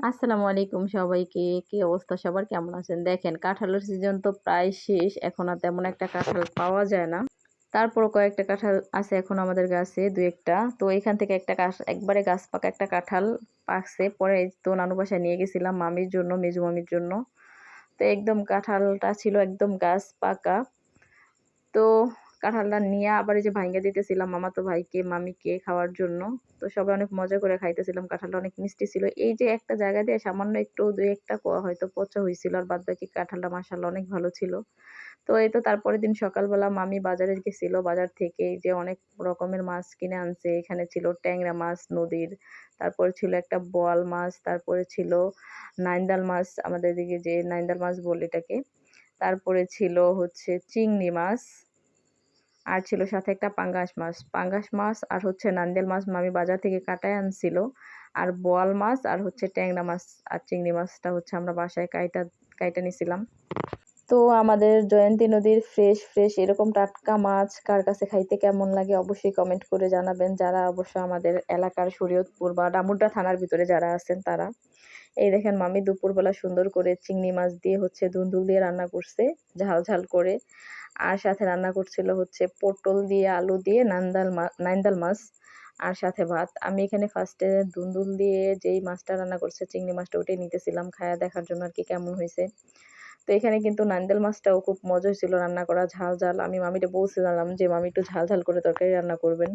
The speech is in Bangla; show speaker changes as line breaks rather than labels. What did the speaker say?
আসসালামু আলাইকুম সবাইকে। কি অবস্থা সবার? কেমন আছেন? দেখেন কাঁঠালের সিজন তো প্রায় শেষ। এখন আর তেমন একটা কাঁঠাল পাওয়া যায় না। তারপরও কয়েকটা কাঁঠাল আছে এখন আমাদের গাছে ২-১ টা। তো এখান থেকে একটা একবারে গাছ পাকা একটা কাঁঠাল পাকছে। পরে তো নানু বাসায় নিয়ে গেছিলাম মামির জন্য, মেজো মামির জন্য। তো একদম কাঁঠালটা ছিল একদম গাছ পাকা। তো কাঁঠালটা নিয়ে আবার এই যে ভাইঙ্গা দিতেছিলাম মামাতো ভাইকে, মামিকে খাওয়ার জন্য। তো সবাই অনেক মজা করে খাইতেছিলাম। কাঁঠালটা অনেক মিষ্টি ছিল। এই যে একটা জায়গা দিয়ে সামান্য একটু ২-১ টা হয়তো পচা হইছিল। আর বাদবাকি কাঁঠালটা মাশাআল্লাহ অনেক ভালো ছিল। তো এই তো তারপরের দিন সকালবেলা মামি বাজারে গেছিল। বাজার থেকে এই যে অনেক রকমের মাছ কিনে আনছে। এখানে ছিল ট্যাংরা মাছ নদীর, তারপরে ছিল একটা বোয়াল মাছ, তারপরে ছিল নাইন্দাল মাছ, আমাদের এদিকে যে নাইন্দাল মাছ বলে এটাকে। তারপরে ছিল হচ্ছে চিংড়ি মাছ, আর ছিল সাথে একটা পাঙ্গাস মাছ। পাঙ্গাস মাছ আর হচ্ছে নান্দেল মাছ মামি বাজার থেকে কাটায় আনছিল। আর বোয়াল মাছ আর হচ্ছে ট্যাংরা মাছ আর চিংড়ি মাছটা হচ্ছে আমরা বাসায় কাইটা কাইটা নিছিলাম। তো আমাদের জয়ন্তী নদীর ফ্রেশ ফ্রেশ এরকম টাটকা মাছ কার কাছে খাইতে কেমন লাগে অবশ্যই কমেন্ট করে জানাবেন, যারা অবশ্য আমাদের এলাকার শরীয়তপুর বা ডামুড্যা থানার ভিতরে যারা আছেন তারা। এই দেখেন মামি দুপুরবেলা সুন্দর করে চিংড়ি মাছ দিয়ে হচ্ছে ধুন্দুল দিয়ে রান্না করছে, ঝাল ঝাল করে। আর সাথে রান্না করছিল হচ্ছে পটল দিয়ে আলু দিয়ে নাইন্দাল মাছ, আর সাথে ভাত। আমি এখানে ফার্স্টে ধুন্দুল দিয়ে যেই মাছটা রান্না করছে চিংড়ি মাছটা ওটাই নিতেছিলাম খায়া দেখার জন্য আর কি কেমন হয়েছে। তো এখানে কিন্তু নান্দেল মাছটাও খুব মজা হয়েছিল রান্না করা, ঝাল ঝাল। আমি মামিটা বলছিলাম যে মামি একটু ঝাল ঝাল করে তরকারি রান্না করবেন।